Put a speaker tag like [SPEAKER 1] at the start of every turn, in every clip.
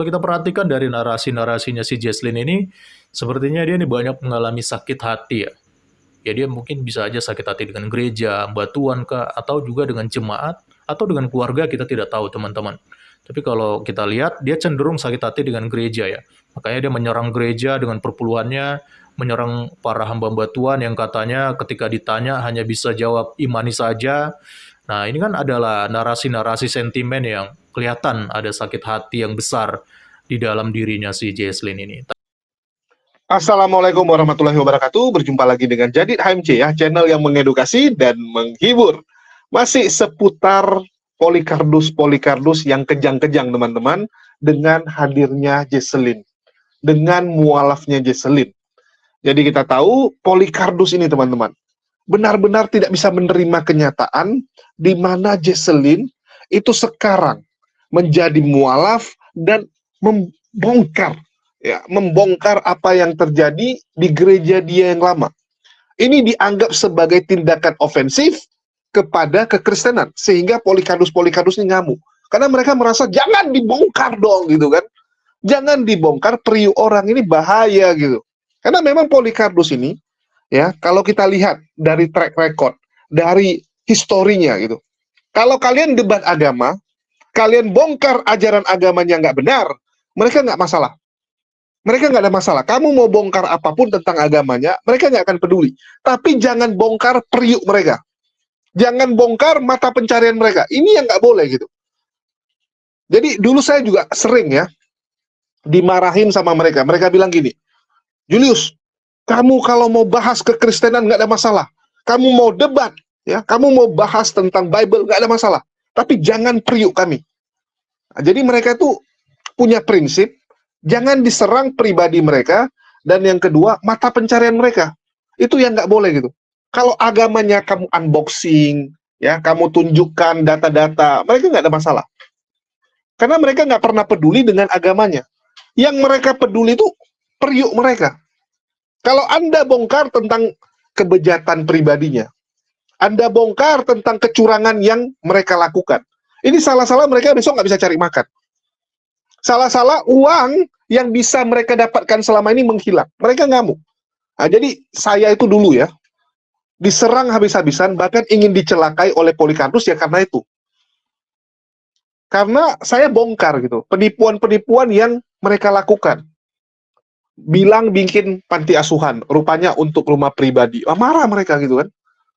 [SPEAKER 1] Kalau kita perhatikan dari narasi-narasinya si Jesslyn ini, sepertinya dia ini banyak mengalami sakit hati ya. Ya dia mungkin bisa aja sakit hati dengan gereja, batuan kah, atau juga dengan jemaat, atau dengan keluarga, kita tidak tahu teman-teman. Tapi kalau kita lihat, dia cenderung sakit hati dengan gereja ya. Makanya dia menyerang gereja dengan perpuluhannya, menyerang para hamba Tuhan yang katanya ketika ditanya hanya bisa jawab imani saja. Nah ini kan adalah narasi-narasi sentimen yang kelihatan ada sakit hati yang besar di dalam dirinya si Jesslyn ini.
[SPEAKER 2] Assalamualaikum warahmatullahi wabarakatuh. Berjumpa lagi dengan Jadid HMC ya, channel yang mengedukasi dan menghibur. Masih seputar Polycardus yang kejang-kejang teman-teman, dengan hadirnya Jesslyn, dengan mualafnya Jesslyn. Jadi kita tahu Polycardus ini teman-teman, benar-benar tidak bisa menerima kenyataan di mana Jesslyn itu sekarang menjadi mualaf dan membongkar apa yang terjadi di gereja dia yang lama. Ini dianggap sebagai tindakan ofensif kepada kekristenan, sehingga Polycardus ini ngamuk. Karena mereka merasa jangan dibongkar dong gitu kan. Jangan dibongkar, periuk orang ini bahaya gitu. Karena memang Polycardus ini ya, kalau kita lihat dari track record, dari historinya gitu. Kalau kalian debat agama, kalian bongkar ajaran agamanya nggak benar, mereka nggak masalah. Mereka nggak ada masalah. Kamu mau bongkar apapun tentang agamanya, mereka nggak akan peduli. Tapi jangan bongkar periuk mereka. Jangan bongkar mata pencarian mereka. Ini yang nggak boleh gitu. Jadi dulu saya juga sering ya dimarahin sama mereka. Mereka bilang gini, Julius, kamu kalau mau bahas kekristenan nggak ada masalah. Kamu mau debat, ya, kamu mau bahas tentang Bible nggak ada masalah. Tapi jangan periuk kami. Nah, jadi mereka tuh punya prinsip, jangan diserang pribadi mereka, dan yang kedua, mata pencarian mereka. Itu yang nggak boleh gitu. Kalau agamanya kamu unboxing, ya, kamu tunjukkan data-data, mereka nggak ada masalah. Karena mereka nggak pernah peduli dengan agamanya. Yang mereka peduli itu periuk mereka. Kalau Anda bongkar tentang kebejatan pribadinya, Anda bongkar tentang kecurangan yang mereka lakukan, ini salah-salah mereka besok nggak bisa cari makan. Salah-salah uang yang bisa mereka dapatkan selama ini menghilang. Mereka ngamuk. Nah, jadi saya itu dulu ya, diserang habis-habisan, bahkan ingin dicelakai oleh Polycardus ya karena itu. Karena saya bongkar gitu, penipuan-penipuan yang mereka lakukan. Bilang bikin panti asuhan, rupanya untuk rumah pribadi. Marah mereka gitu kan.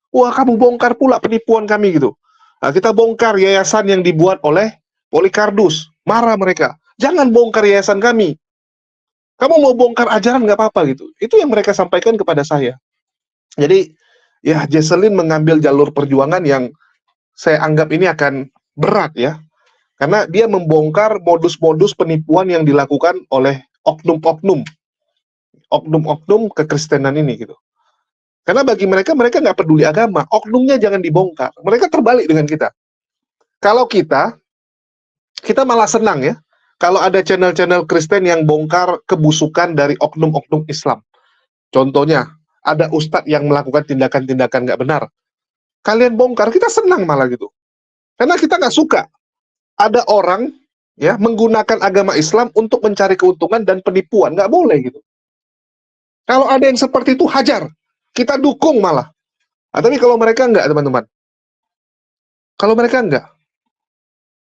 [SPEAKER 2] Wah, kamu bongkar pula penipuan kami gitu. Nah, kita bongkar yayasan yang dibuat oleh Polycardus. Marah mereka. Jangan bongkar yayasan kami. Kamu mau bongkar ajaran nggak apa-apa gitu. Itu yang mereka sampaikan kepada saya. Jadi ya Jesslyn mengambil jalur perjuangan yang saya anggap ini akan berat ya. Karena dia membongkar modus-modus penipuan yang dilakukan oleh oknum-oknum kekristenan ini gitu. Karena bagi mereka nggak peduli agama. Oknumnya jangan dibongkar. Mereka terbalik dengan kita. Kalau kita malah senang ya kalau ada channel-channel Kristen yang bongkar kebusukan dari oknum-oknum Islam. Contohnya, ada ustadz yang melakukan tindakan-tindakan nggak benar. Kalian bongkar, kita senang malah gitu. Karena kita nggak suka ada orang ya menggunakan agama Islam untuk mencari keuntungan dan penipuan. Nggak boleh gitu. Kalau ada yang seperti itu, hajar. Kita dukung malah. Nah, tapi kalau mereka nggak, teman-teman. Kalau mereka nggak.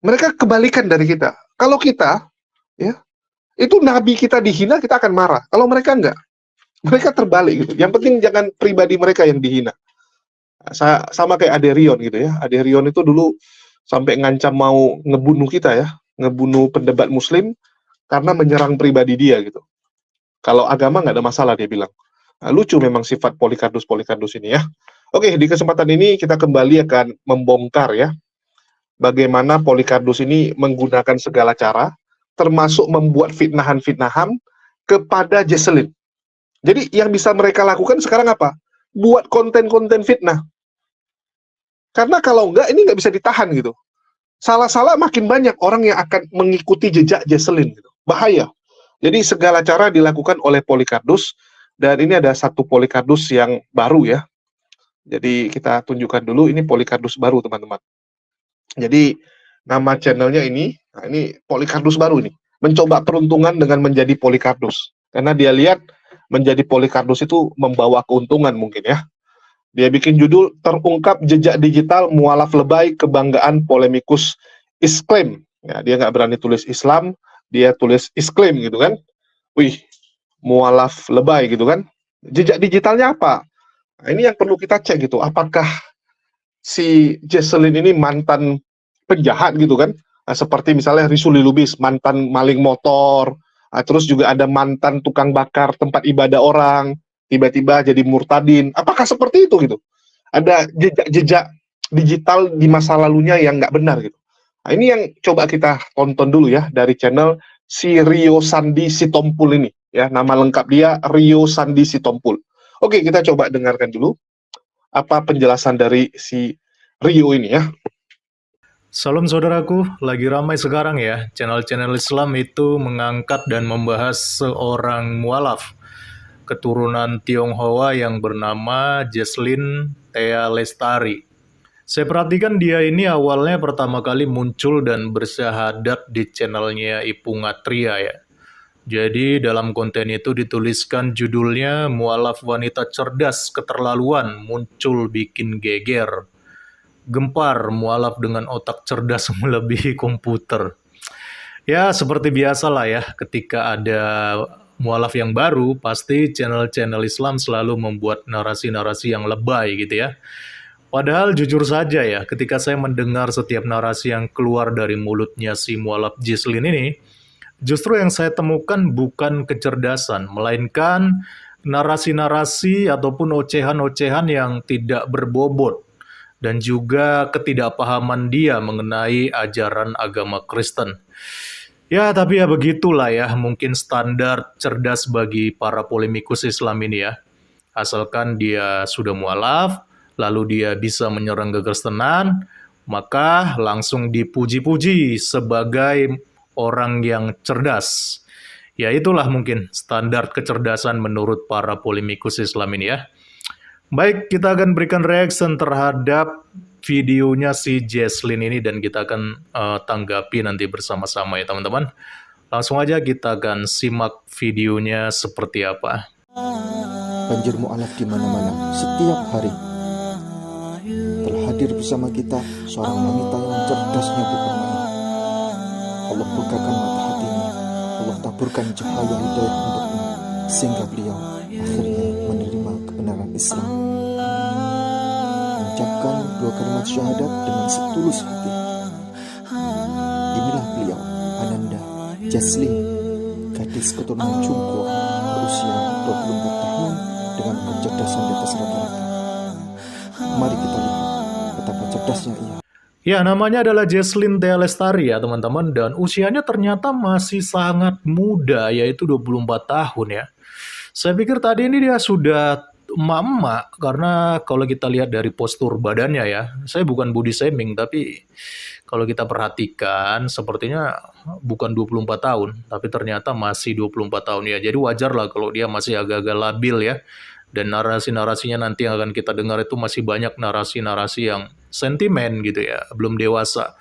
[SPEAKER 2] Mereka kebalikan dari kita. Kalau kita, ya, itu nabi kita dihina, kita akan marah. Kalau mereka enggak, mereka terbalik gitu. Yang penting jangan pribadi mereka yang dihina. Sama kayak Aderion gitu ya. Aderion itu dulu sampai ngancam mau ngebunuh kita ya, ngebunuh pendebat Muslim karena menyerang pribadi dia gitu. Kalau agama nggak ada masalah dia bilang. Nah, lucu memang sifat Polycardus ini ya. Oke, di kesempatan ini kita kembali akan membongkar ya bagaimana Polycardus ini menggunakan segala cara, termasuk membuat fitnahan-fitnahan kepada Jesslyn. Jadi yang bisa mereka lakukan sekarang apa? Buat konten-konten fitnah. Karena kalau enggak, ini nggak bisa ditahan gitu. Salah-salah makin banyak orang yang akan mengikuti jejak Jesslyn. Gitu. Bahaya. Jadi segala cara dilakukan oleh Polycardus, dan ini ada satu Polycardus yang baru ya. Jadi kita tunjukkan dulu, ini Polycardus baru teman-teman. Jadi nama channelnya ini, nah ini Polycardus baru ini. mencoba peruntungan dengan menjadi Polycarpus. Karena dia lihat menjadi Polycarpus itu membawa keuntungan mungkin ya. Dia bikin judul terungkap jejak digital mualaf lebay kebanggaan polemikus isklaim. Ya, dia nggak berani tulis Islam, dia tulis isklaim gitu kan. Wih, mualaf lebay gitu kan. Jejak digitalnya apa? Nah, ini yang perlu kita cek gitu. Apakah si Jesselyn ini mantan penjahat gitu kan? Nah, seperti misalnya Risuli Lubis, mantan maling motor. Nah, terus juga ada mantan tukang bakar tempat ibadah orang, tiba-tiba jadi murtadin. Apakah seperti itu gitu? Ada jejak-jejak digital di masa lalunya yang nggak benar gitu. Nah, ini yang coba kita tonton dulu ya dari channel si Rio Sandi Sitompul ini. Ya, nama lengkap dia Rio Sandi Sitompul. Oke, kita coba dengarkan dulu apa penjelasan dari si Rio ini ya.
[SPEAKER 1] Salam saudaraku, lagi ramai sekarang ya, channel-channel Islam itu mengangkat dan membahas seorang mualaf keturunan Tionghoa yang bernama Jesslyn Thea Lestari. Saya perhatikan dia ini awalnya pertama kali muncul dan bersyahadat di channelnya Ipung Atria ya. Jadi dalam konten itu dituliskan judulnya Mualaf Wanita Cerdas Keterlaluan Muncul Bikin Geger. Gempar mualaf dengan otak cerdas melebihi komputer. Ya, seperti biasa lah ya, ketika ada mualaf yang baru, pasti channel-channel Islam selalu membuat narasi-narasi yang lebay gitu ya. Padahal jujur saja ya, ketika saya mendengar setiap narasi yang keluar dari mulutnya si mualaf Jesslyn ini, justru yang saya temukan bukan kecerdasan, melainkan narasi-narasi ataupun ocehan-ocehan yang tidak berbobot dan juga ketidakpahaman dia mengenai ajaran agama Kristen. Ya, tapi ya begitulah ya, mungkin standar cerdas bagi para polemikus Islam ini ya. Asalkan dia sudah mualaf, lalu dia bisa menyerang kekristenan, maka langsung dipuji-puji sebagai orang yang cerdas. Ya itulah mungkin standar kecerdasan menurut para polemikus Islam ini ya. Baik, kita akan berikan reaction terhadap videonya si Jesslyn ini dan kita akan tanggapi nanti bersama-sama ya teman-teman. Langsung aja kita akan simak videonya seperti apa.
[SPEAKER 3] Banjir mu'alaf di mana-mana setiap hari. Telah hadir bersama kita seorang wanita yang cerdasnya bukan main. Allah bukakan mata hatinya, Allah taburkan cahaya hidayah untuknya, sehingga beliau akhirnya menerima kebenaran Islam. Mengucapkan 2 kalimat syahadat dengan setulus hati. Inilah beliau, Ananda Jesslyn, gadis keturunan Tionghoa berusia 24 tahun dengan kecerdasan di atas rata-rata. Mari kita lihat betapa cerdasnya ia.
[SPEAKER 1] Ya, namanya adalah Jesslyn Thea Lestari ya teman-teman, dan usianya ternyata masih sangat muda, yaitu 24 tahun ya. Saya pikir tadi ini dia sudah emak-emak, karena kalau kita lihat dari postur badannya ya, saya bukan body shaming, tapi kalau kita perhatikan sepertinya bukan 24 tahun, tapi ternyata masih 24 tahun ya. Jadi wajar lah kalau dia masih agak-agak labil ya. Dan narasi-narasinya nanti yang akan kita dengar itu masih banyak narasi-narasi yang sentimen gitu ya, belum dewasa.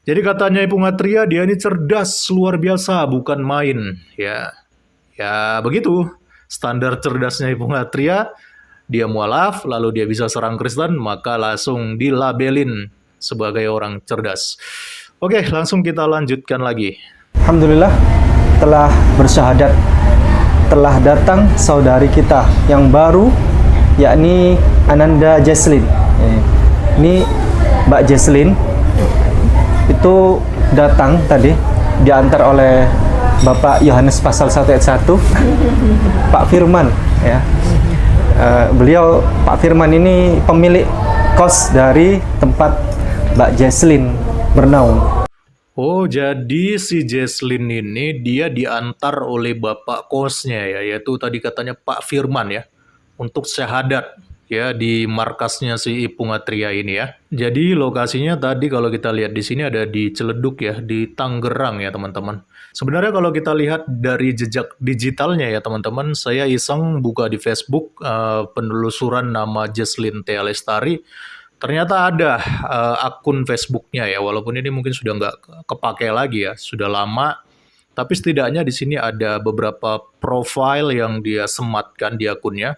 [SPEAKER 1] Jadi katanya Ipung Atria, dia ini cerdas luar biasa, bukan main ya. Ya begitu, standar cerdasnya Ipung Atria, dia mualaf, lalu dia bisa serang Kristen, maka langsung dilabelin sebagai orang cerdas. Oke, langsung kita lanjutkan lagi.
[SPEAKER 4] Alhamdulillah telah bersyahadat, telah datang saudari kita yang baru, yakni Ananda Jesslyn. Ini Mbak Jesslyn itu datang tadi diantar oleh Bapak Yohanes pasal 1 ayat 1 Pak Firman ya. Beliau Pak Firman ini pemilik kos dari tempat Mbak Jesslyn bernaung.
[SPEAKER 1] Oh, jadi si Jesslyn ini dia diantar oleh bapak kosnya ya, yaitu tadi katanya Pak Firman ya, untuk syahadat ya di markasnya si Ipung Atria ini ya. Jadi lokasinya tadi kalau kita lihat di sini ada di Ciledug ya, di Tangerang ya teman-teman. Sebenarnya kalau kita lihat dari jejak digitalnya ya teman-teman, saya iseng buka di Facebook penelusuran nama Jesslyn Thea Lestari. Ternyata ada akun Facebooknya ya, walaupun ini mungkin sudah nggak kepake lagi ya, sudah lama. Tapi setidaknya di sini ada beberapa profil yang dia sematkan di akunnya.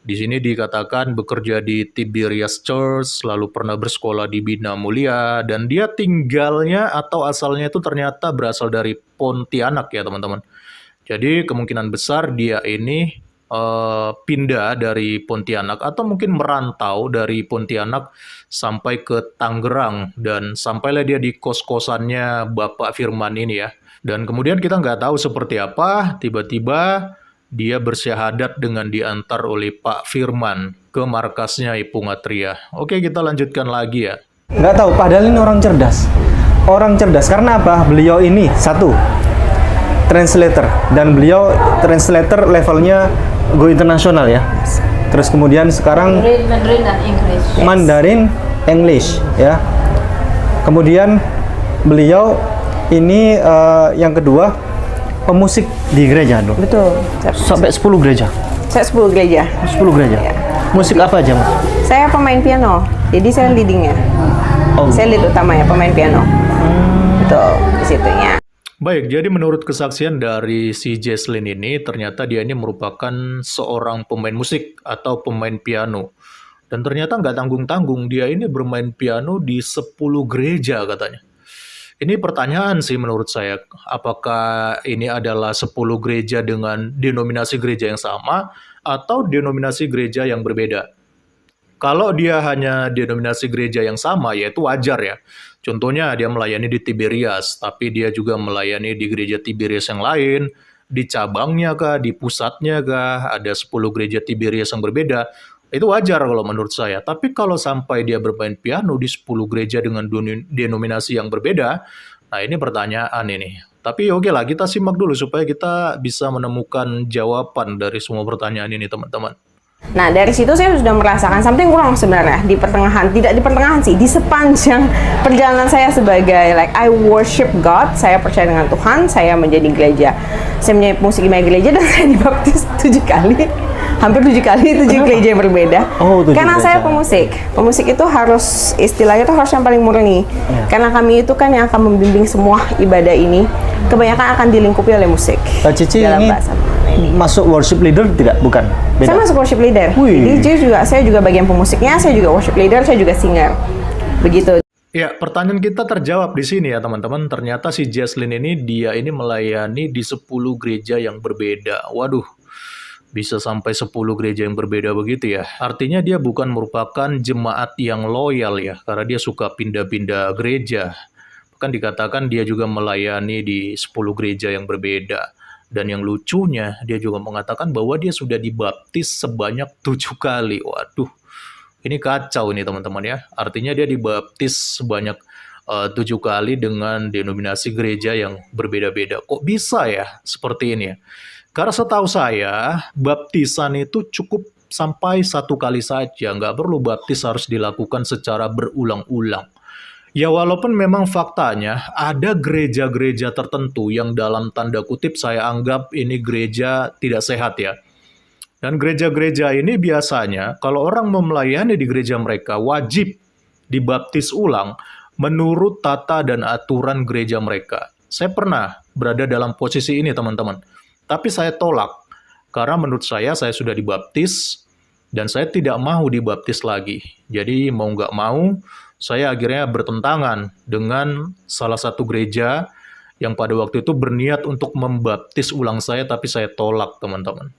[SPEAKER 1] Di sini dikatakan bekerja di Tiberias Church, lalu pernah bersekolah di Bina Mulia, dan dia tinggalnya atau asalnya itu ternyata berasal dari Pontianak ya teman-teman. Jadi kemungkinan besar dia ini pindah dari Pontianak atau mungkin merantau dari Pontianak sampai ke Tangerang, dan sampailah dia di kos-kosannya Bapak Firman ini ya. Dan kemudian kita nggak tahu seperti apa, tiba-tiba dia bersyahadat dengan diantar oleh Pak Firman ke markasnya Ipung Atria. Oke, kita lanjutkan lagi ya.
[SPEAKER 4] Nggak tahu, padahal ini orang cerdas. Orang cerdas, karena apa? Beliau ini, satu, translator. Dan beliau translator levelnya go internasional ya. Terus kemudian sekarang
[SPEAKER 5] Mandarin dan Inggris.
[SPEAKER 4] Mandarin English ya. Kemudian beliau ini yang kedua pemusik di gereja dong.
[SPEAKER 5] Betul.
[SPEAKER 4] Sampai 10 gereja.
[SPEAKER 5] Saya 10 gereja.
[SPEAKER 4] 10 gereja.
[SPEAKER 5] Iya.
[SPEAKER 4] Musik apa aja, Mas?
[SPEAKER 5] Saya pemain piano. Jadi saya leadingnya.
[SPEAKER 4] Oh.
[SPEAKER 5] Saya lead utama ya, pemain piano. Betul, di situnya.
[SPEAKER 1] Baik, jadi menurut kesaksian dari si Jesslyn ini, ternyata dia ini merupakan seorang pemain musik atau pemain piano. Dan ternyata nggak tanggung-tanggung, dia ini bermain piano di 10 gereja katanya. Ini pertanyaan sih menurut saya, apakah ini adalah 10 gereja dengan denominasi gereja yang sama atau denominasi gereja yang berbeda? Kalau dia hanya denominasi gereja yang sama, ya itu wajar ya. Contohnya dia melayani di Tiberias, tapi dia juga melayani di gereja Tiberias yang lain, di cabangnya kah, di pusatnya kah, ada 10 gereja Tiberias yang berbeda. Itu wajar kalau menurut saya. Tapi kalau sampai dia bermain piano di 10 gereja dengan denominasi yang berbeda, nah ini pertanyaan ini. Tapi oke lah, kita simak dulu supaya kita bisa menemukan jawaban dari semua pertanyaan ini teman-teman.
[SPEAKER 5] Nah, dari situ saya sudah merasakan something wrong sebenarnya di pertengahan, tidak di pertengahan sih, di sepanjang perjalanan saya sebagai I worship God, saya percaya dengan Tuhan, saya menjadi gereja. Saya menjadi musik di gereja dan saya dibaptis 7 kali. Hampir 7 kali, 7 gereja yang berbeda.
[SPEAKER 4] Oh, 7
[SPEAKER 5] Karena
[SPEAKER 4] gereja.
[SPEAKER 5] saya pemusik. Pemusik itu harus, istilahnya itu harus yang paling murni. Karena kami itu kan yang akan membimbing semua ibadah ini, kebanyakan akan dilingkupi oleh musik.
[SPEAKER 4] Cici
[SPEAKER 5] dalam
[SPEAKER 4] ini
[SPEAKER 5] bahasa
[SPEAKER 4] masuk worship leader tidak? Bukan? Beda?
[SPEAKER 5] Saya masuk worship leader.
[SPEAKER 4] Wih.
[SPEAKER 5] Jadi saya juga bagian pemusiknya, saya juga worship leader, saya juga singer. Begitu.
[SPEAKER 1] Ya, pertanyaan kita terjawab di sini ya teman-teman. Ternyata si Jesslyn ini, dia ini melayani di 10 gereja yang berbeda. Waduh, bisa sampai 10 gereja yang berbeda begitu ya. Artinya dia bukan merupakan jemaat yang loyal ya, karena dia suka pindah-pindah gereja. Bahkan dikatakan dia juga melayani di 10 gereja yang berbeda. Dan yang lucunya, dia juga mengatakan bahwa dia sudah dibaptis sebanyak 7 kali. Waduh, ini kacau ini teman-teman ya. Artinya dia dibaptis sebanyak 7 kali dengan denominasi gereja yang berbeda-beda. Kok bisa ya seperti ini ya? Karena setahu saya, baptisan itu cukup sampai 1 kali saja. Nggak perlu baptis harus dilakukan secara berulang-ulang. Ya walaupun memang faktanya ada gereja-gereja tertentu yang dalam tanda kutip saya anggap ini gereja tidak sehat ya. Dan gereja-gereja ini biasanya kalau orang mau melayani di gereja mereka wajib dibaptis ulang menurut tata dan aturan gereja mereka. Saya pernah berada dalam posisi ini teman-teman. Tapi saya tolak karena menurut saya sudah dibaptis dan saya tidak mau dibaptis lagi. Jadi mau nggak mau saya akhirnya bertentangan dengan salah satu gereja yang pada waktu itu berniat untuk membaptis ulang saya, tapi saya tolak teman-teman.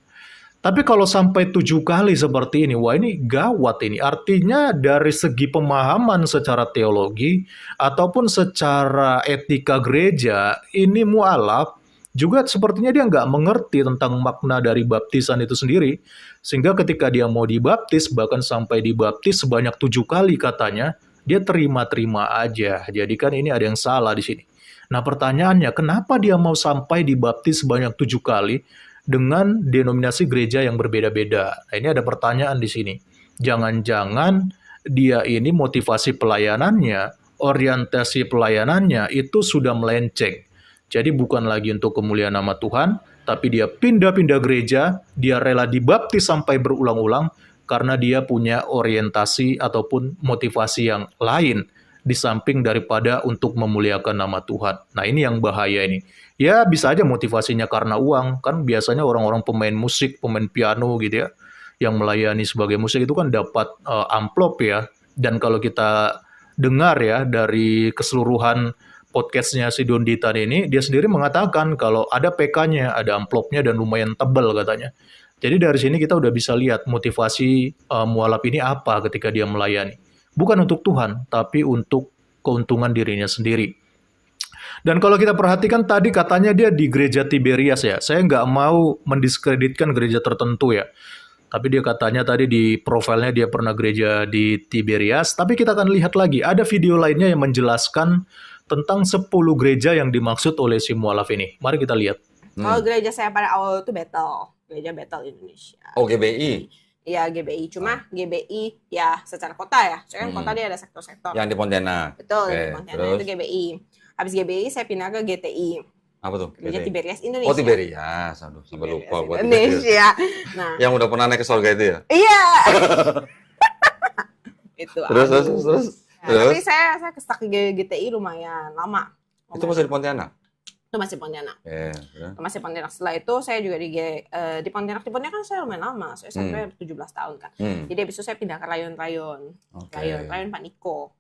[SPEAKER 1] Tapi kalau sampai 7 kali seperti ini, wah ini gawat ini. Artinya dari segi pemahaman secara teologi ataupun secara etika gereja, ini mualaf. Juga sepertinya dia nggak mengerti tentang makna dari baptisan itu sendiri. Sehingga ketika dia mau dibaptis, bahkan sampai dibaptis sebanyak 7 kali katanya, dia terima-terima aja. Jadi kan ini ada yang salah di sini. Nah pertanyaannya, kenapa dia mau sampai dibaptis sebanyak 7 kali dengan denominasi gereja yang berbeda-beda? Nah ini ada pertanyaan di sini. Jangan-jangan dia ini motivasi pelayanannya, orientasi pelayanannya itu sudah melenceng. Jadi bukan lagi untuk kemuliaan nama Tuhan, tapi dia pindah-pindah gereja, dia rela dibaptis sampai berulang-ulang, karena dia punya orientasi ataupun motivasi yang lain di samping daripada untuk memuliakan nama Tuhan. Nah, ini yang bahaya ini. Ya, bisa aja motivasinya karena uang. Kan biasanya orang-orang pemain musik, pemain piano gitu ya, yang melayani sebagai musik itu kan dapat amplop ya. Dan kalau kita dengar ya dari keseluruhan podcastnya si Don Ditan ini, dia sendiri mengatakan kalau ada PK-nya, ada amplopnya dan lumayan tebal katanya. Jadi dari sini kita udah bisa lihat motivasi mualaf ini apa ketika dia melayani. Bukan untuk Tuhan, tapi untuk keuntungan dirinya sendiri. Dan kalau kita perhatikan tadi katanya dia di gereja Tiberias ya. Saya nggak mau mendiskreditkan gereja tertentu ya. Tapi dia katanya tadi di profilnya dia pernah gereja di Tiberias. Tapi kita akan lihat lagi, ada video lainnya yang menjelaskan tentang 10 gereja yang dimaksud oleh si mualaf ini. Mari kita lihat.
[SPEAKER 5] Kalau gereja saya pada awal itu Bethel. Gereja Bethel Indonesia.
[SPEAKER 6] Oh, GBI.
[SPEAKER 5] Iya, GBI. Cuma GBI ya secara kota ya. Soalnya kan kota dia ada sektor-sektor.
[SPEAKER 6] Yang di Pontianak.
[SPEAKER 5] Betul,
[SPEAKER 6] Oke,
[SPEAKER 5] di Pontianak
[SPEAKER 6] terus?
[SPEAKER 5] itu GBI. Habis GBI saya pindah ke GTI.
[SPEAKER 6] Apa tuh?
[SPEAKER 5] Gereja
[SPEAKER 6] GTI?
[SPEAKER 5] Tiberias Indonesia.
[SPEAKER 6] Oh, Tiberias. Aduh, sampai
[SPEAKER 5] Tiberias
[SPEAKER 6] lupa gua.
[SPEAKER 5] Indonesia. Nah,
[SPEAKER 6] Yang udah pernah naik ke surga itu ya?
[SPEAKER 5] iya. Itu.
[SPEAKER 6] Terus.
[SPEAKER 5] Nah, tapi saya kestak ke GTI lumayan lama.
[SPEAKER 6] Itu masih di Pontianak?
[SPEAKER 5] Itu masih Pontianak.
[SPEAKER 6] Terus?
[SPEAKER 5] Masih Pontianak. Setelah itu saya juga di Pontianak. Di Pontianak kan saya lumayan lama. Saya sampai 17 tahun kan. Jadi habis itu saya pindah ke Rayon-Rayon.
[SPEAKER 6] Oke.
[SPEAKER 5] Rayon Pak Niko.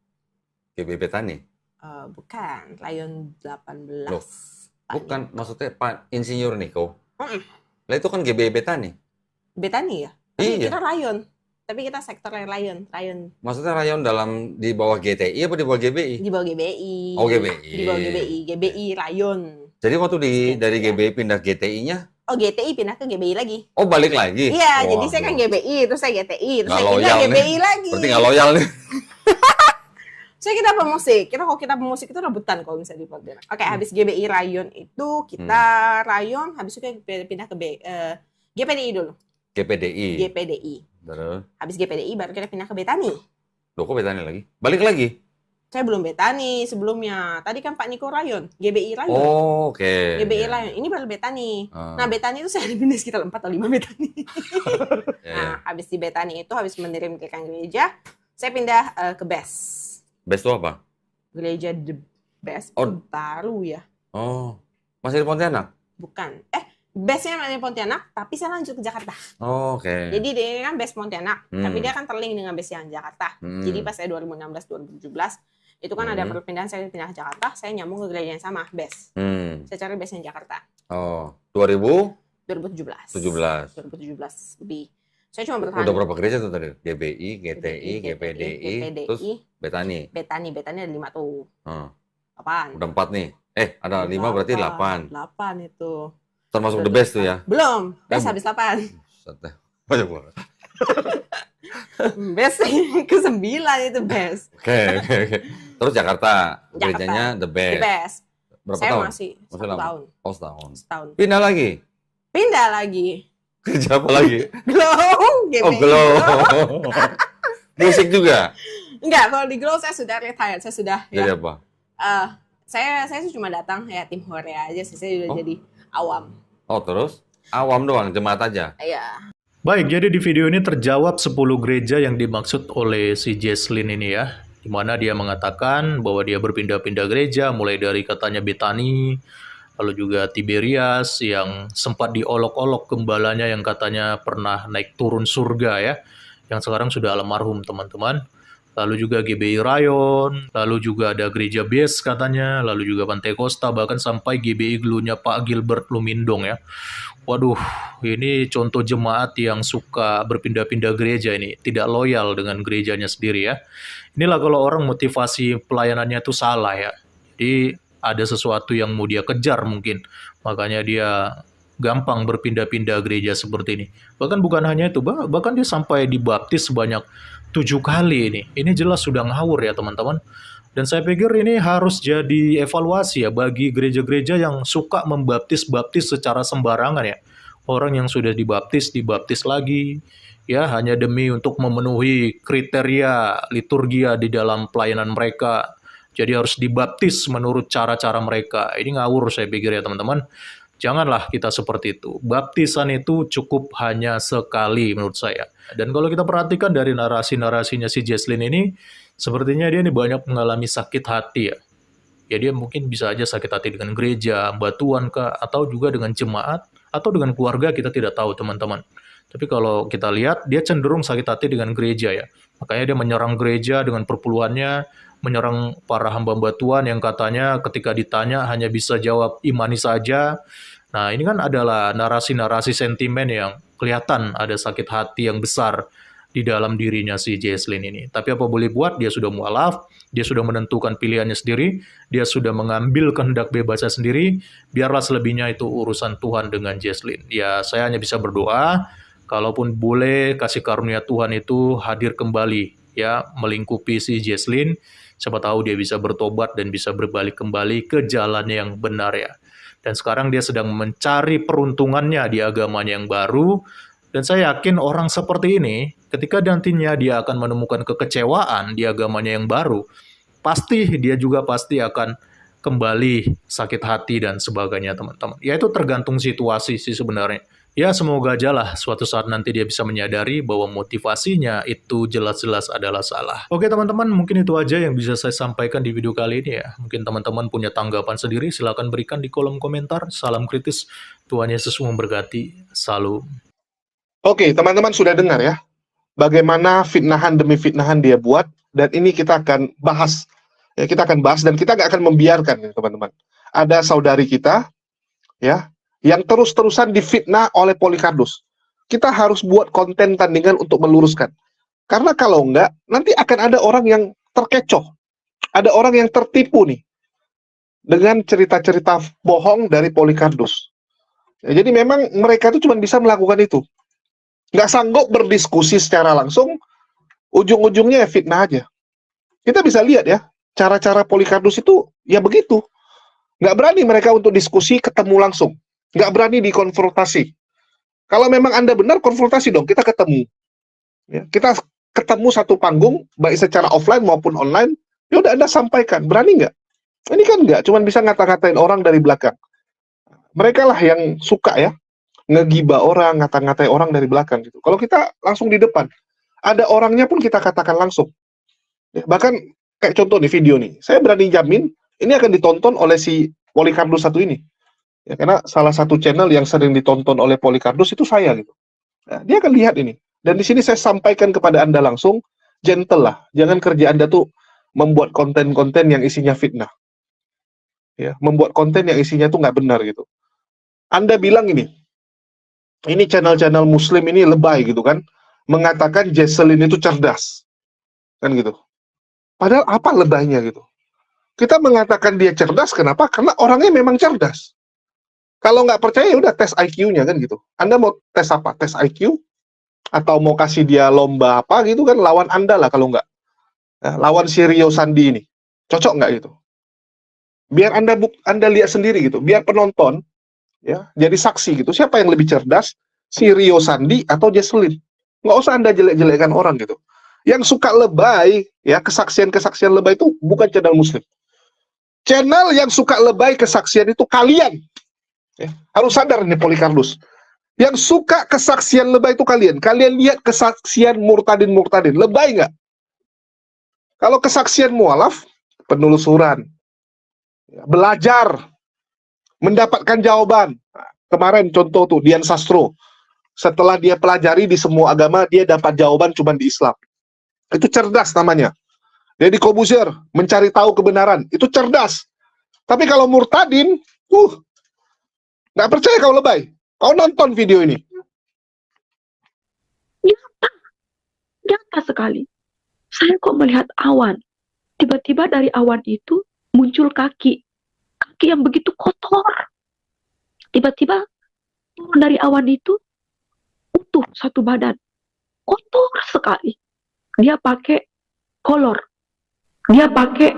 [SPEAKER 6] GBI Betani?
[SPEAKER 5] Bukan, Rayon 18.
[SPEAKER 6] Loh,
[SPEAKER 5] Pak
[SPEAKER 6] bukan,
[SPEAKER 5] Niko.
[SPEAKER 6] maksudnya Pak Insinyur Niko.
[SPEAKER 5] Mm-mm.
[SPEAKER 6] Lah itu kan GBI Betani.
[SPEAKER 5] Betani ya? Tapi
[SPEAKER 6] Iya.
[SPEAKER 5] kita Rayon. Tapi kita sektor Rayon.
[SPEAKER 6] Maksudnya rayon di bawah GTI apa di bawah GBI?
[SPEAKER 5] Di bawah GBI.
[SPEAKER 6] Oh, GBI.
[SPEAKER 5] Di bawah GBI. GBI Rayon.
[SPEAKER 6] Jadi waktu dari
[SPEAKER 5] Ya.
[SPEAKER 6] GBI pindah GTI-nya,
[SPEAKER 5] Oh, GTI pindah ke GBI lagi.
[SPEAKER 6] oh balik lagi?
[SPEAKER 5] Iya,
[SPEAKER 6] Wah,
[SPEAKER 5] jadi saya kan GBI, terus saya GTI, terus
[SPEAKER 6] Nggak
[SPEAKER 5] saya pindah
[SPEAKER 6] loyal nih.
[SPEAKER 5] GBI lagi.
[SPEAKER 6] Berarti nggak loyal nih.
[SPEAKER 5] Saya kita pemusik. Kalau kita pemusik itu rebutan kalau misalnya di Pontianak. Oke, habis GBI Rayon itu kita Rayon, habis itu kita pindah ke GPDI dulu.
[SPEAKER 6] GPDI.
[SPEAKER 5] GPDI.
[SPEAKER 6] Terus?
[SPEAKER 5] Habis GPDI baru kita pindah ke Betani.
[SPEAKER 6] Loh, kok Betani lagi? Balik lagi?
[SPEAKER 5] Saya belum Betani sebelumnya. Tadi kan Pak Niko Rayon, GBI Rayon.
[SPEAKER 6] Oh, oke.
[SPEAKER 5] GBI
[SPEAKER 6] Iya.
[SPEAKER 5] Rayon. Ini baru Betani.
[SPEAKER 6] Ah.
[SPEAKER 5] Nah, Betani itu saya ada pindah sekitar 4 atau 5 Betani.
[SPEAKER 6] Iya.
[SPEAKER 5] Nah, habis di Betani itu, habis mendirikan gereja, saya pindah ke BES.
[SPEAKER 6] Best itu apa?
[SPEAKER 5] Gereja The Best
[SPEAKER 6] Oh.
[SPEAKER 5] baru ya.
[SPEAKER 6] Oh, masih di Pontianak?
[SPEAKER 5] Bukan. BES-nya di Pontianak, tapi saya lanjut ke Jakarta.
[SPEAKER 6] Oh, oke.
[SPEAKER 5] Jadi dia kan BES Pontianak, tapi
[SPEAKER 6] Hmm.
[SPEAKER 5] dia kan terlink dengan BES yang Jakarta. Jadi pas saya 2016-2017, itu kan ada perpindahan, saya pindah ke Jakarta, saya nyambung ke gereja yang sama, BES. Saya cari BES yang Jakarta.
[SPEAKER 6] Oh, 2017.
[SPEAKER 5] 2017 lebih. Saya cuma bertahan.
[SPEAKER 6] Udah berapa gereja tuh tadi? GBI, GTI, GPDI, terus Betani.
[SPEAKER 5] Betani ada 5 tuh.
[SPEAKER 6] Oh,
[SPEAKER 5] 8.
[SPEAKER 6] udah 4 nih. Ada 5 berarti 8.
[SPEAKER 5] 8 itu.
[SPEAKER 6] Termasuk the best tuh ya?
[SPEAKER 5] Belum, BES habis 8.
[SPEAKER 6] Set. Banyak banget.
[SPEAKER 5] BES ke-9 itu BES.
[SPEAKER 6] Oke. Terus Jakarta, gerejanya the
[SPEAKER 5] The
[SPEAKER 6] best.
[SPEAKER 5] best.
[SPEAKER 6] Berapa
[SPEAKER 5] Saya
[SPEAKER 6] tahun?
[SPEAKER 5] masih
[SPEAKER 6] Masih
[SPEAKER 5] 1
[SPEAKER 6] lama?
[SPEAKER 5] tahun.
[SPEAKER 6] Oh, setahun.
[SPEAKER 5] Setahun.
[SPEAKER 6] Pindah lagi?
[SPEAKER 5] Pindah lagi.
[SPEAKER 6] Kerja apa lagi?
[SPEAKER 5] Glow.
[SPEAKER 6] Oh, glow. Musik juga?
[SPEAKER 5] Enggak, kalau di Glow saya sudah retired. Saya sudah
[SPEAKER 6] Jadi
[SPEAKER 5] ya.
[SPEAKER 6] apa?
[SPEAKER 5] Saya sih cuma datang ya tim hore aja sih. Saya udah jadi awam.
[SPEAKER 6] Oh, terus? Awam doang, jemaat aja?
[SPEAKER 5] Iya.
[SPEAKER 1] Baik, jadi di video ini terjawab 10 gereja yang dimaksud oleh si Jesslyn ini ya. Di mana dia mengatakan bahwa dia berpindah-pindah gereja, mulai dari katanya Betani, lalu juga Tiberias yang sempat diolok-olok gembalanya yang katanya pernah naik turun surga ya, yang sekarang sudah almarhum teman-teman. Lalu juga GBI Rayon, lalu juga ada gereja BES katanya, lalu juga Pantai Costa, bahkan sampai GBI Glunya Pak Gilbert Lumindong ya. Waduh, ini contoh jemaat yang suka berpindah-pindah gereja ini, tidak loyal dengan gerejanya sendiri ya. Inilah kalau orang motivasi pelayanannya itu salah ya. Jadi ada sesuatu yang mau dia kejar mungkin, makanya dia gampang berpindah-pindah gereja seperti ini. Bahkan bukan hanya itu, bahkan dia sampai dibaptis sebanyak 7 kali ini. Ini jelas sudah ngawur ya teman-teman. Dan saya pikir ini harus jadi evaluasi ya bagi gereja-gereja yang suka membaptis-baptis secara sembarangan ya. Orang yang sudah dibaptis lagi ya hanya demi untuk memenuhi kriteria liturgia di dalam pelayanan mereka. Jadi harus dibaptis menurut cara-cara mereka. Ini ngawur saya pikir ya teman-teman. Janganlah kita seperti itu. Baptisan itu cukup hanya sekali menurut saya. Dan kalau kita perhatikan dari narasi-narasinya si Jesslyn ini, Sepertinya dia ini banyak mengalami sakit hati ya. Ya dia mungkin bisa aja sakit hati dengan gereja, batuan kah, atau juga dengan jemaat, atau dengan keluarga, kita tidak tahu teman-teman. Tapi kalau kita lihat, dia cenderung sakit hati dengan gereja ya. Makanya dia menyerang gereja dengan perpuluhannya, menyerang para hamba Tuhan yang katanya ketika ditanya hanya bisa jawab imani saja. Nah ini kan adalah narasi-narasi sentimen yang kelihatan ada sakit hati yang besar di dalam dirinya si Jesslyn ini. Tapi apa boleh buat, dia sudah mualaf, dia sudah menentukan pilihannya sendiri, dia sudah mengambil kehendak bebasnya sendiri, biarlah selebihnya itu urusan Tuhan dengan Jesslyn. Ya saya hanya bisa berdoa, kalaupun boleh kasih karunia Tuhan itu hadir kembali, ya melingkupi si Jesslyn, siapa tahu dia bisa bertobat dan bisa berbalik kembali ke jalan yang benar ya. Dan sekarang dia sedang mencari peruntungannya di agamanya yang baru, dan saya yakin orang seperti ini, ketika nantinya dia akan menemukan kekecewaan di agamanya yang baru, pasti dia juga pasti akan kembali sakit hati dan sebagainya teman-teman. Ya itu tergantung situasi sih sebenarnya. Ya semoga aja lah suatu saat nanti dia bisa menyadari bahwa motivasinya itu jelas-jelas adalah salah. Oke teman-teman, mungkin itu aja yang bisa saya sampaikan di video kali ini ya. Mungkin teman-teman punya tanggapan sendiri, silahkan berikan di kolom komentar. Salam kritis, Tuhan Yesus memberkati. Salam.
[SPEAKER 2] Oke, teman-teman sudah dengar ya, bagaimana fitnahan demi fitnahan dia buat, dan ini kita akan bahas. Ya, kita akan bahas dan kita nggak akan membiarkan, ya, teman-teman. Ada saudari kita, ya, yang terus-terusan difitnah oleh Polycarpus. Kita harus buat konten tandingan untuk meluruskan. Karena kalau enggak, nanti akan ada orang yang terkecoh. Ada orang yang tertipu nih, dengan cerita-cerita bohong dari Polycarpus. Ya, jadi memang mereka itu cuma bisa melakukan itu. Nggak sanggup berdiskusi secara langsung, ujung-ujungnya ya fitnah aja. Kita bisa lihat ya, cara-cara Polycarpus itu ya begitu. Nggak berani mereka untuk diskusi ketemu langsung. Nggak berani dikonfrontasi. Kalau memang Anda benar, konfrontasi dong, kita ketemu. Ya, kita ketemu satu panggung, baik secara offline maupun online, ya udah Anda sampaikan. Berani nggak? Ini kan nggak, cuma bisa ngata-ngatain orang dari belakang. Mereka lah yang suka ya, ngegibah orang, ngata-ngatai orang dari belakang gitu. Kalau kita langsung di depan, ada orangnya pun kita katakan langsung. Ya, bahkan kayak contoh nih video nih, saya berani jamin ini akan ditonton oleh si Polycarpus satu ini. Ya, karena salah satu channel yang sering ditonton oleh Polycarpus itu saya gitu. Nah, dia akan lihat ini. Dan di sini saya sampaikan kepada Anda langsung, gentle lah. Jangan kerja Anda tuh membuat konten-konten yang isinya fitnah. Ya, membuat konten yang isinya tuh nggak benar gitu. Anda bilang ini channel-channel muslim ini lebay gitu kan, mengatakan Jesslyn itu cerdas, kan gitu. Padahal apa lebaynya gitu? Kita mengatakan dia cerdas, kenapa? Karena orangnya memang cerdas. Kalau nggak percaya, ya udah tes IQ-nya kan gitu. Anda mau tes apa? Tes IQ? Atau mau kasih dia lomba apa gitu kan? Lawan Anda lah kalau nggak. Nah, lawan si Rio Sandi ini. Cocok nggak gitu? Biar Anda lihat sendiri gitu. Biar penonton ya jadi saksi gitu. Siapa yang lebih cerdas? Si Rio Sandi atau Jesslyn? Nggak usah Anda jelek-jelekkan orang gitu. Yang suka lebay, ya kesaksian-kesaksian lebay itu bukan channel muslim. Channel yang suka lebay kesaksian itu kalian. Ya, harus sadar nih Polycarpus. Yang suka kesaksian lebay itu kalian. Kalian lihat kesaksian murtadin-murtadin. Lebay nggak? Kalau kesaksian mualaf, penelusuran. Ya, belajar. Mendapatkan jawaban. Nah, kemarin contoh tuh, Dian Sastro. Setelah dia pelajari di semua agama, dia dapat jawaban cuma di Islam. Itu cerdas namanya. Deddy Corbuzier mencari tahu kebenaran. Itu cerdas. Tapi kalau murtadin, nggak percaya kau lebay. Kau nonton video ini.
[SPEAKER 7] Nyata sekali. Saya kok melihat awan. Tiba-tiba dari awan itu muncul kaki. Kaki yang begitu kotor. Tiba-tiba turun dari awan itu utuh satu badan. Kotor sekali. Dia pakai kolor. Dia pakai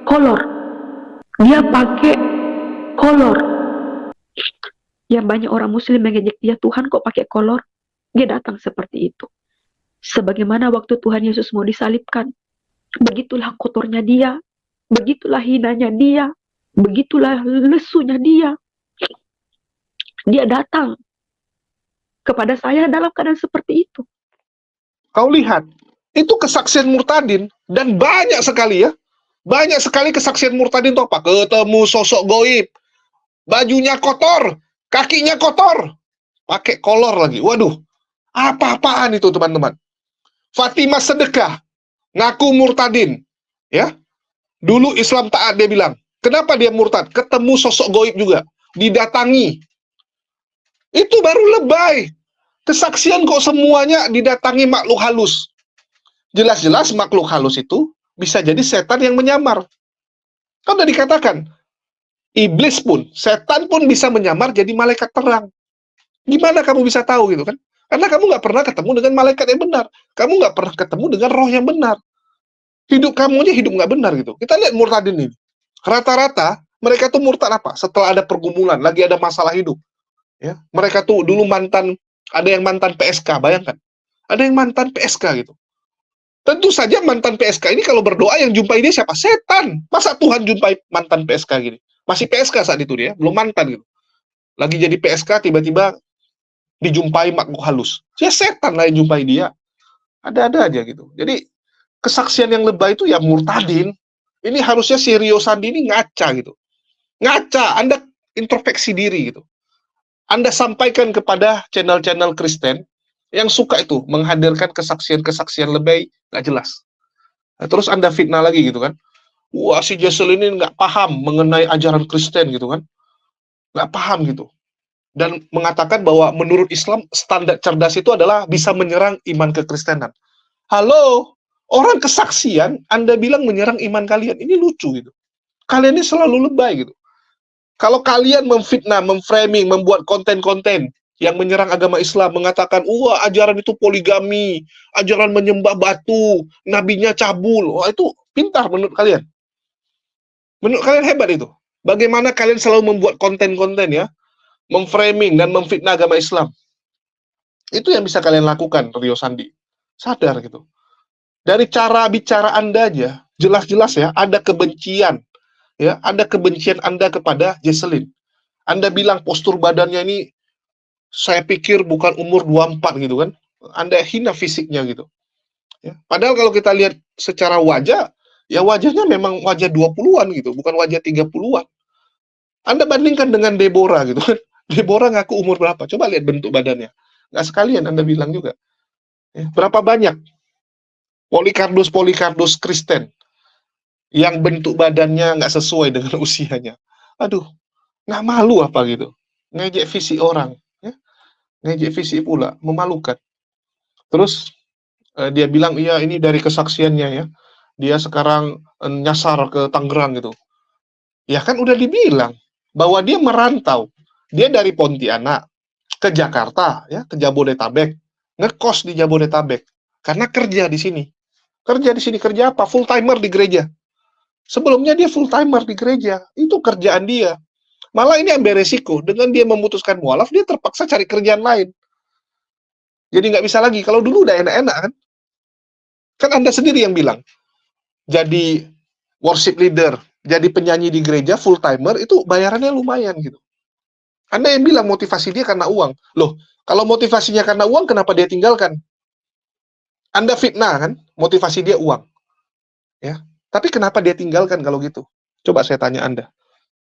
[SPEAKER 7] kolor. Dia pakai kolor. Ya banyak orang muslim mengejek dia, Tuhan kok pakai kolor? Dia datang seperti itu. Sebagaimana waktu Tuhan Yesus mau disalibkan. Begitulah kotornya dia. Begitulah hinanya dia. Begitulah lesunya dia. Dia datang kepada saya dalam keadaan seperti itu.
[SPEAKER 2] Kau lihat, Itu kesaksian murtadin, dan banyak sekali ya. Banyak sekali kesaksian murtadin itu apa? Ketemu sosok goib, bajunya kotor, kakinya kotor, pakai kolor lagi. Waduh, apa-apaan itu teman-teman. Fatimah sedekah, ngaku murtadin. Ya, dulu Islam taat dia bilang. Kenapa dia murtad? Ketemu sosok goib juga, didatangi. Itu baru lebay. Kesaksian kok semuanya didatangi makhluk halus. Jelas-jelas makhluk halus itu bisa jadi setan yang menyamar. Kan udah dikatakan, iblis pun, setan pun bisa menyamar jadi malaikat terang. Gimana kamu bisa tahu gitu kan? Karena kamu nggak pernah ketemu dengan malaikat yang benar. Kamu nggak pernah ketemu dengan roh yang benar. Hidup kamu aja hidup nggak benar gitu. Kita lihat murtadin ini. Rata-rata mereka tuh murtad apa? Setelah ada pergumulan, lagi ada masalah hidup. Ya, mereka tuh dulu mantan, ada yang mantan PSK, bayangkan. Ada yang mantan PSK gitu. Tentu saja mantan PSK ini kalau berdoa yang jumpai dia siapa? Setan. Masa Tuhan jumpai mantan PSK gini? Masih PSK saat itu dia, belum mantan gitu. Lagi jadi PSK tiba-tiba dijumpai makhluk halus. Ya setan lah yang jumpai dia. Ada-ada aja gitu. Jadi kesaksian yang lebay itu ya murtadin. Ini harusnya si Rio Sandi ini ngaca gitu. Ngaca, Anda introspeksi diri gitu. Anda sampaikan kepada channel-channel Kristen yang suka itu menghadirkan kesaksian-kesaksian lebay nggak jelas. Nah, terus Anda fitnah lagi gitu kan. Wah, si Jesel ini nggak paham mengenai ajaran Kristen gitu kan. Nggak paham gitu. Dan mengatakan bahwa menurut Islam standar cerdas itu adalah bisa menyerang iman kekristenan. Halo, orang kesaksian Anda bilang menyerang iman kalian. Ini lucu gitu. Kalian ini selalu lebay gitu. Kalau kalian memfitnah, memframing, membuat konten-konten yang menyerang agama Islam, mengatakan, wah ajaran itu poligami, ajaran menyembah batu, nabinya cabul. Wah itu pintar menurut kalian. Menurut kalian hebat itu. Bagaimana kalian selalu membuat konten-konten ya, memframing dan memfitnah agama Islam. Itu yang bisa kalian lakukan, Rio Sandi. Sadar gitu. Dari cara bicara Anda aja, jelas-jelas ya, ada kebencian. Ya, ada kebencian Anda kepada Jesselyn. Anda bilang postur badannya ini saya pikir bukan umur 24 gitu kan. Anda hina fisiknya gitu. Ya. Padahal kalau kita lihat secara wajah, ya wajahnya memang wajah 20-an gitu, bukan wajah 30-an. Anda bandingkan dengan Deborah gitu kan. Deborah ngaku umur berapa? Coba lihat bentuk badannya. Nggak sekalian Anda bilang juga. Ya. Berapa banyak Polikarpus Kristen yang bentuk badannya nggak sesuai dengan usianya. Aduh, nggak malu apa gitu. Ngejek visi orang. Ngejek visi pula, memalukan. Terus dia bilang, iya ini dari kesaksiannya ya, dia sekarang nyasar ke Tangerang gitu. Ya kan udah dibilang, bahwa dia merantau. Dia dari Pontianak ke Jakarta, ya ke Jabodetabek, ngekos di Jabodetabek, karena kerja di sini. Kerja di sini, kerja apa? Full timer di gereja. Sebelumnya dia full timer di gereja, itu kerjaan dia. Malah ini ambil resiko, dengan dia memutuskan mualaf, dia terpaksa cari kerjaan lain. Jadi nggak bisa lagi, kalau dulu udah enak-enak kan? Kan Anda sendiri yang bilang, jadi worship leader, jadi penyanyi di gereja, full timer, itu bayarannya lumayan gitu. Anda yang bilang motivasi dia karena uang. Loh, kalau motivasinya karena uang, kenapa dia tinggalkan? Anda fitnah kan, motivasi dia uang. Ya, tapi kenapa dia tinggalkan kalau gitu? Coba saya tanya Anda.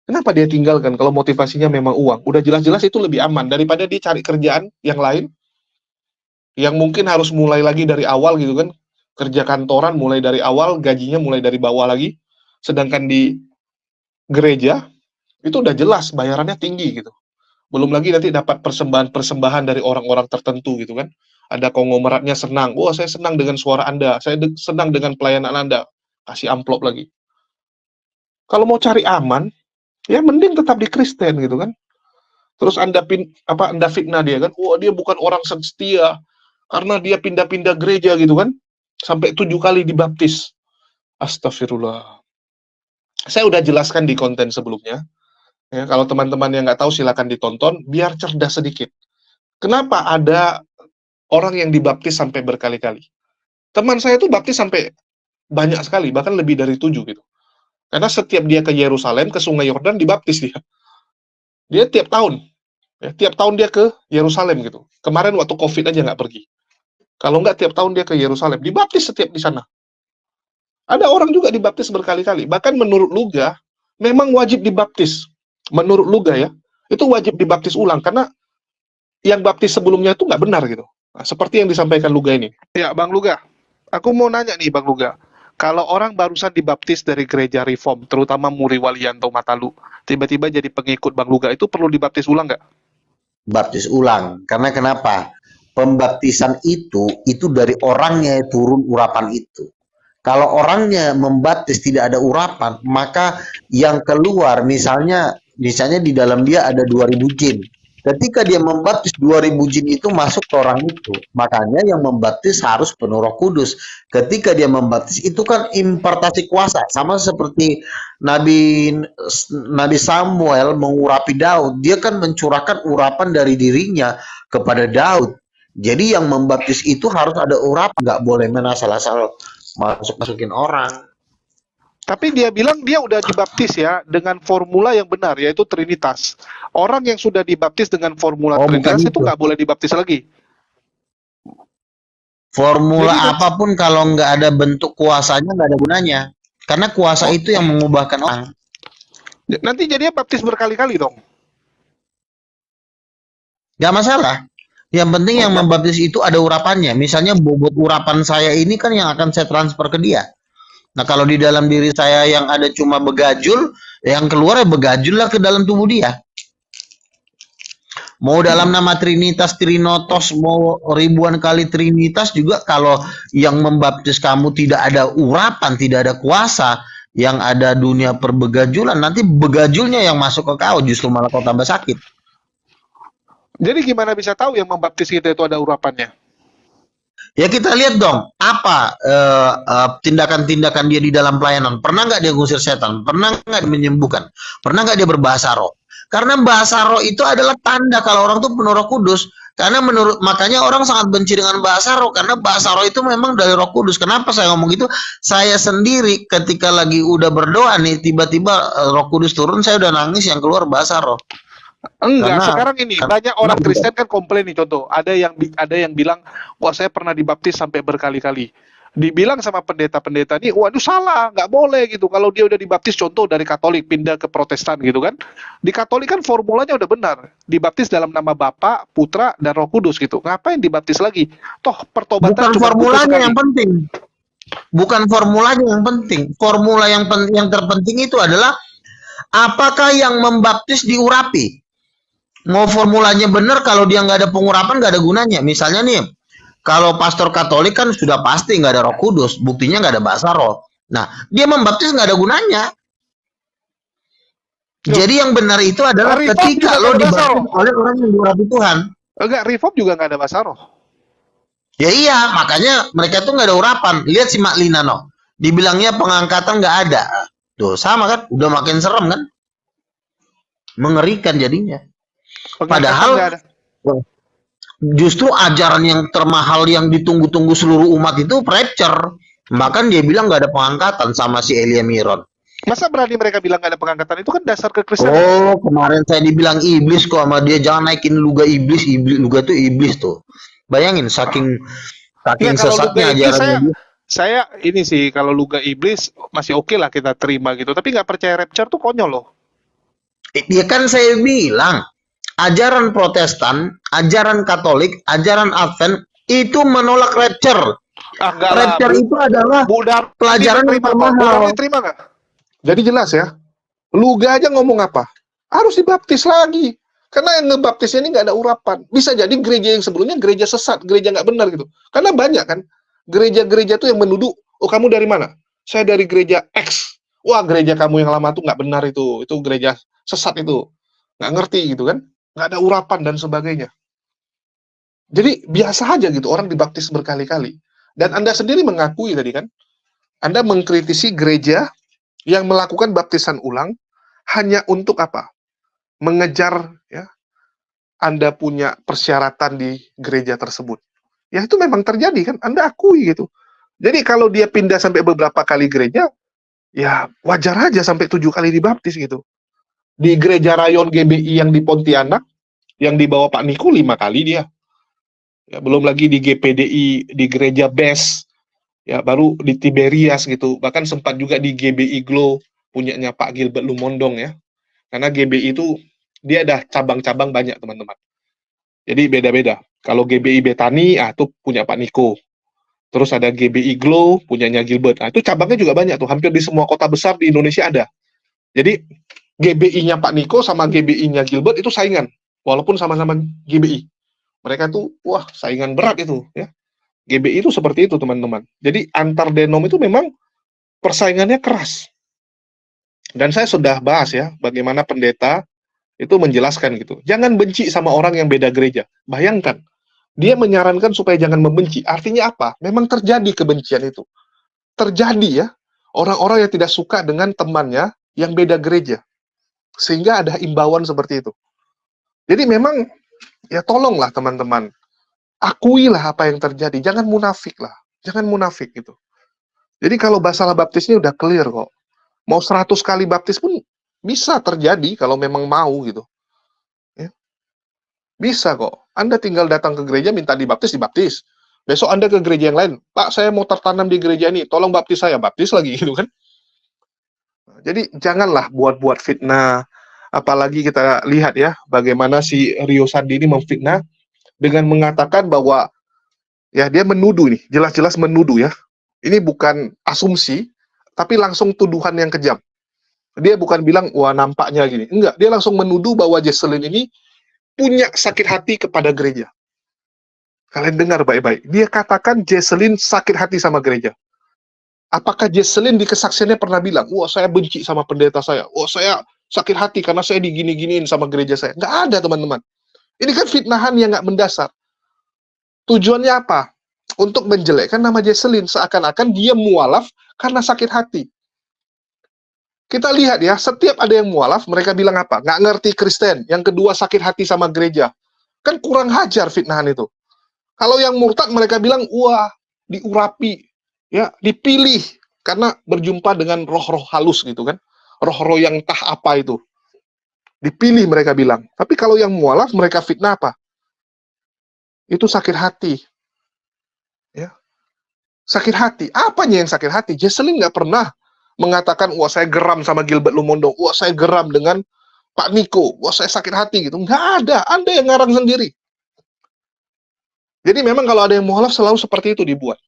[SPEAKER 2] Kenapa dia tinggalkan kalau motivasinya memang uang? Udah jelas-jelas itu lebih aman daripada dia cari kerjaan yang lain yang mungkin harus mulai lagi dari awal gitu kan. Kerja kantoran mulai dari awal, gajinya mulai dari bawah lagi. Sedangkan di gereja itu udah jelas bayarannya tinggi gitu. Belum lagi nanti dapat persembahan-persembahan dari orang-orang tertentu gitu kan. Ada konglomeratnya senang. Wah, saya senang dengan suara Anda. Saya senang dengan pelayanan Anda. Kasih amplop lagi. Kalau mau cari aman, ya mending tetap di Kristen gitu kan. Terus Anda fitnah dia kan, wah dia bukan orang setia karena dia pindah-pindah gereja gitu kan, sampai 7 kali dibaptis. Astagfirullah. Saya udah jelaskan di konten sebelumnya. Ya, kalau teman-teman yang nggak tahu silakan ditonton, biar cerdas sedikit. Kenapa ada orang yang dibaptis sampai berkali-kali? Teman saya tuh baptis sampai banyak sekali, bahkan lebih dari 7 gitu. Karena setiap dia ke Yerusalem, ke Sungai Yordan, dibaptis dia. Dia tiap tahun. Ya, tiap tahun dia ke Yerusalem gitu. Kemarin waktu COVID aja nggak pergi. Kalau enggak tiap tahun dia ke Yerusalem, dibaptis setiap di sana. Ada orang juga dibaptis berkali-kali. Bahkan menurut Luga, memang wajib dibaptis. Menurut Luga ya, itu wajib dibaptis ulang karena yang baptis sebelumnya itu nggak benar gitu. Nah, seperti yang disampaikan Luga ini. Ya, Bang Luga, aku mau nanya nih Bang Luga. Kalau orang barusan dibaptis dari gereja Reform, terutama Muri Walianto Matalu, tiba-tiba jadi pengikut Bang Luga, itu perlu dibaptis ulang nggak?
[SPEAKER 8] Baptis ulang. Karena kenapa? Pembaptisan itu dari orangnya turun urapan itu. Kalau orangnya membaptis tidak ada urapan, maka yang keluar misalnya di dalam dia ada 2000 jin. Ketika dia membaptis 2000 jin itu masuk ke orang itu. Makanya yang membaptis harus penuh Roh Kudus. Ketika dia membaptis itu kan impartasi kuasa, sama seperti Nabi Samuel mengurapi Daud. Dia kan mencurahkan urapan dari dirinya kepada Daud. Jadi yang membaptis itu harus ada urapan, nggak boleh asal-asal masukin orang.
[SPEAKER 2] Tapi dia bilang dia udah dibaptis ya dengan formula yang benar, yaitu Trinitas. Orang yang sudah dibaptis dengan formula Trinitas itu nggak boleh dibaptis lagi.
[SPEAKER 8] Formula
[SPEAKER 2] Jadi,
[SPEAKER 8] apapun kalau nggak ada bentuk kuasanya nggak ada gunanya. Karena kuasa itu yang mengubahkan orang.
[SPEAKER 2] nanti jadinya baptis berkali-kali dong.
[SPEAKER 8] Nggak masalah. Yang penting yang membaptis itu ada urapannya. Misalnya bobot urapan saya ini kan yang akan saya transfer ke dia. Nah kalau di dalam diri saya yang ada cuma begajul, yang keluar ya begajul lah ke dalam tubuh dia. Mau dalam nama Trinitas, Trinotos, mau ribuan kali Trinitas juga kalau yang membaptis kamu tidak ada urapan, tidak ada kuasa, yang ada dunia perbegajulan, nanti begajulnya yang masuk ke kau, justru malah kau tambah sakit.
[SPEAKER 2] Jadi gimana bisa tahu yang membaptis kita itu ada urapannya?
[SPEAKER 8] Ya kita lihat dong, apa tindakan-tindakan dia di dalam pelayanan. Pernah nggak dia ngusir setan? Pernah nggak menyembuhkan? Pernah nggak dia berbahasa roh? Karena bahasa roh itu adalah tanda kalau orang tuh penuh Roh Kudus. Karena makanya orang sangat benci dengan bahasa roh, karena bahasa roh itu memang dari Roh Kudus. Kenapa saya ngomong gitu? Saya sendiri ketika lagi udah berdoa nih, tiba-tiba Roh Kudus turun, saya udah nangis, yang keluar bahasa roh.
[SPEAKER 2] Enggak, sekarang ini banyak orang Kristen kan komplain nih, contoh. Ada yang bilang, wah saya pernah dibaptis sampai berkali-kali. Dibilang sama pendeta-pendeta nih, waduh salah, nggak boleh gitu. Kalau dia udah dibaptis, contoh dari Katolik pindah ke Protestan gitu kan. Di Katolik kan formulanya udah benar. Dibaptis dalam nama Bapa, Putra, dan Roh Kudus gitu. Ngapain dibaptis lagi? Toh pertobatan
[SPEAKER 8] Bukan
[SPEAKER 2] cuma
[SPEAKER 8] formulanya yang penting. Bukan formulanya yang penting. Formula yang terpenting itu adalah apakah yang membaptis diurapi. Mau formulanya benar, kalau dia nggak ada pengurapan nggak ada gunanya. Misalnya nih, kalau pastor Katolik kan sudah pasti nggak ada Roh Kudus, buktinya nggak ada bahasa roh. Nah, dia membaptis nggak ada gunanya. Jadi yang benar itu adalah ketika lo dibaptis oleh orang yang diurapi Tuhan.
[SPEAKER 2] Enggak, Reform juga nggak ada bahasa roh.
[SPEAKER 8] Ya iya, makanya mereka tuh nggak ada urapan. Lihat si Mak Lina no, dibilangnya pengangkatan nggak ada. Tuh sama kan, udah makin serem kan, mengerikan jadinya. Padahal justru ajaran yang termahal yang ditunggu-tunggu seluruh umat itu rapture. Bahkan dia bilang nggak ada pengangkatan sama si Elia Miron.
[SPEAKER 2] Masa berani mereka bilang nggak ada pengangkatan? Itu kan dasar kekristenan.
[SPEAKER 8] Oh, kemarin saya dibilang iblis kok sama dia, jangan naikin Luga iblis. Luga tuh iblis tuh. Bayangin saking sesatnya ajarannya dia.
[SPEAKER 2] Saya ini sih kalau Luga iblis masih oke lah kita terima gitu. Tapi nggak percaya rapture tuh konyol loh.
[SPEAKER 8] Dia kan saya bilang ajaran Protestan, ajaran Katolik, ajaran Advent itu menolak rapture. Rapture itu adalah pelajaran yang termahal.
[SPEAKER 2] Diterima nggak? Jadi jelas ya, Luga aja ngomong apa? Harus dibaptis lagi. Karena yang ngebaptisnya ini nggak ada urapan. Bisa jadi gereja yang sebelumnya gereja sesat, gereja nggak benar gitu. Karena banyak kan, gereja-gereja tuh yang menuduh, oh kamu dari mana? Saya dari gereja X. Wah gereja kamu yang lama tuh nggak benar itu gereja sesat itu. Nggak ngerti gitu kan. Nggak ada urapan dan sebagainya. Jadi biasa aja gitu, orang dibaptis berkali-kali. Dan Anda sendiri mengakui tadi kan, Anda mengkritisi gereja yang melakukan baptisan ulang hanya untuk apa? Mengejar ya, Anda punya persyaratan di gereja tersebut. Ya itu memang terjadi kan, Anda akui gitu. Jadi kalau dia pindah sampai beberapa kali gereja, ya wajar aja sampai 7 kali dibaptis gitu. Di gereja rayon GBI yang di Pontianak, yang dibawa Pak Niko 5 kali dia. Ya, belum lagi di GPDI, di Gereja BES, ya baru di Tiberias gitu. Bahkan sempat juga di GBI Glow punyanya Pak Gilbert Lumondong ya. Karena GBI itu dia ada cabang-cabang banyak teman-teman. Jadi beda-beda. Kalau GBI Betani, itu punya Pak Niko. Terus ada GBI Glow, punyanya Gilbert. Nah, itu cabangnya juga banyak tuh. Hampir di semua kota besar di Indonesia ada. Jadi GBI-nya Pak Niko sama GBI-nya Gilbert itu saingan. Walaupun sama-sama GBI. Mereka tuh, wah saingan berat itu. Ya. GBI itu seperti itu teman-teman. Jadi antar denom itu memang persaingannya keras. Dan saya sudah bahas ya, bagaimana pendeta itu menjelaskan gitu. Jangan benci sama orang yang beda gereja. Bayangkan, dia menyarankan supaya jangan membenci. Artinya apa? Memang terjadi kebencian itu. Terjadi ya. Orang-orang yang tidak suka dengan temannya yang beda gereja. Sehingga ada imbauan seperti itu. Jadi memang, ya tolonglah teman-teman. Akuilah apa yang terjadi. Jangan munafik lah. Jangan munafik gitu. Jadi kalau masalah baptisnya udah clear kok. Mau 100 kali baptis pun bisa terjadi kalau memang mau gitu. Ya. Bisa kok. Anda tinggal datang ke gereja minta dibaptis, dibaptis. Besok Anda ke gereja yang lain, Pak saya mau tertanam di gereja ini, tolong baptis saya, baptis lagi gitu kan. Jadi janganlah buat-buat fitnah. Apalagi kita lihat ya, bagaimana si Rio Sandi ini memfitnah dengan mengatakan bahwa ya dia menuduh nih, jelas-jelas menuduh ya. Ini bukan asumsi, tapi langsung tuduhan yang kejam. Dia bukan bilang, wah nampaknya gini. Enggak, dia langsung menuduh bahwa Jesselyn ini punya sakit hati kepada gereja. Kalian dengar baik-baik. Dia katakan Jesselyn sakit hati sama gereja. Apakah Jesselyn di kesaksiannya pernah bilang, wah saya benci sama pendeta saya, wah saya sakit hati karena saya digini-giniin sama gereja saya. Nggak ada teman-teman. Ini kan fitnahan yang nggak mendasar. Tujuannya apa? Untuk menjelekkan nama Jesselyn, seakan-akan dia mualaf karena sakit hati. Kita lihat ya, setiap ada yang mualaf, mereka bilang apa? Nggak ngerti Kristen. Yang kedua sakit hati sama gereja. Kan kurang hajar fitnahan itu. Kalau yang murtad mereka bilang, wah diurapi, ya dipilih karena berjumpa dengan roh-roh halus gitu kan, roh-roh yang entah apa itu, dipilih mereka bilang. Tapi kalau yang mualaf mereka fitnah apa? Itu sakit hati, ya sakit hati. Apanya yang sakit hati? Jesselyn nggak pernah mengatakan, wah saya geram sama Gilbert Lumondong, wah saya geram dengan Pak Niko, wah saya sakit hati gitu. Nggak ada, Anda yang ngarang sendiri. Jadi memang kalau ada yang mualaf selalu seperti itu dibuat.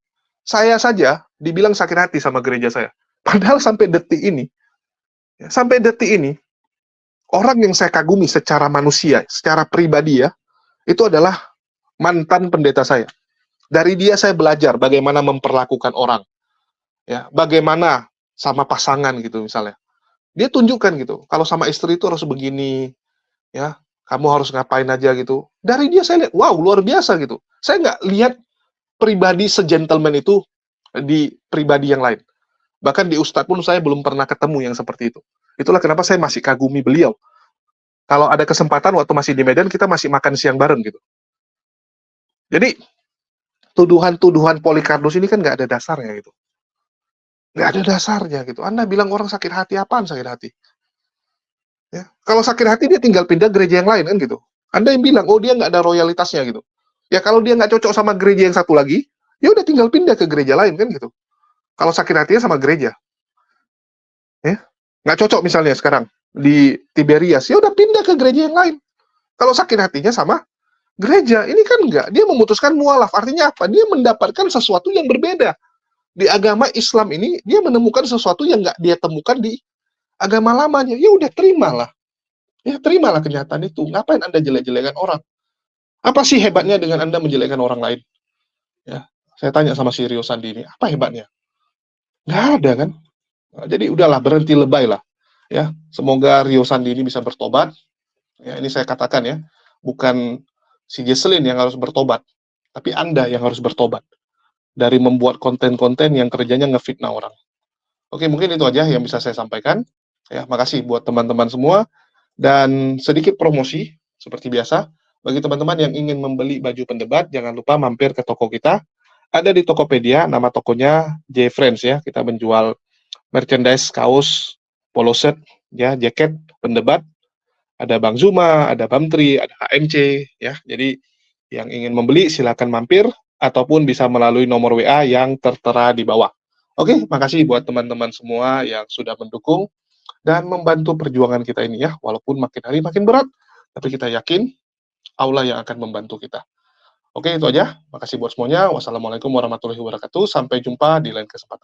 [SPEAKER 2] Saya saja dibilang sakit hati sama gereja saya. Padahal sampai detik ini, orang yang saya kagumi secara manusia, secara pribadi ya, itu adalah mantan pendeta saya. Dari dia saya belajar bagaimana memperlakukan orang. Ya, bagaimana sama pasangan gitu misalnya. Dia tunjukkan gitu, kalau sama istri itu harus begini, ya, kamu harus ngapain aja gitu. Dari dia saya lihat, wow, luar biasa gitu. Saya nggak lihat pribadi se-gentleman itu di pribadi yang lain. Bahkan di Ustadz pun saya belum pernah ketemu yang seperti itu. Itulah kenapa saya masih kagumi beliau. Kalau ada kesempatan waktu masih di Medan, kita masih makan siang bareng gitu. Jadi, tuduhan-tuduhan Polikarpus ini kan nggak ada dasarnya gitu. Nggak ada dasarnya gitu. Anda bilang orang sakit hati, apaan sakit hati? Ya. Kalau sakit hati dia tinggal pindah gereja yang lain kan gitu. Anda yang bilang, oh dia nggak ada royalitasnya gitu. Ya kalau dia nggak cocok sama gereja yang satu lagi, ya udah tinggal pindah ke gereja lain kan gitu. Kalau sakit hatinya sama gereja, ya nggak cocok misalnya sekarang di Tiberias, ya udah pindah ke gereja yang lain. Kalau sakit hatinya sama gereja, ini kan enggak. Dia memutuskan mualaf. Artinya apa? Dia mendapatkan sesuatu yang berbeda. Di agama Islam ini, dia menemukan sesuatu yang nggak dia temukan di agama lamanya. Ya udah terimalah. Ya terimalah kenyataan itu. Ngapain Anda jelek-jelekan orang? Apa sih hebatnya dengan Anda menjelekkan orang lain? Ya, saya tanya sama si Rio Sandi ini, apa hebatnya? Nggak ada kan? Nah, jadi udahlah, berhenti lebay lah. Ya, semoga Rio Sandi ini bisa bertobat. Ya, ini saya katakan ya, bukan si Jesselyn yang harus bertobat, tapi Anda yang harus bertobat dari membuat konten-konten yang kerjanya ngefitnah orang. Oke, mungkin itu aja yang bisa saya sampaikan. Ya, makasih buat teman-teman semua. Dan sedikit promosi, seperti biasa, bagi teman-teman yang ingin membeli baju pendebat, jangan lupa mampir ke toko kita. Ada di Tokopedia, nama tokonya J-Friends ya. Kita menjual merchandise, kaos, polo shirt, ya, jaket pendebat. Ada Bang Zuma, ada Bamtri, ada HMC, ya. Jadi Yang ingin membeli silakan mampir ataupun bisa melalui nomor WA yang tertera di bawah. Oke, makasih buat teman-teman semua yang sudah mendukung dan membantu perjuangan kita ini ya. Walaupun makin hari makin berat, tapi kita yakin Allah yang akan membantu kita. Oke, itu aja. Makasih buat semuanya. Wassalamualaikum warahmatullahi wabarakatuh. Sampai jumpa di lain kesempatan.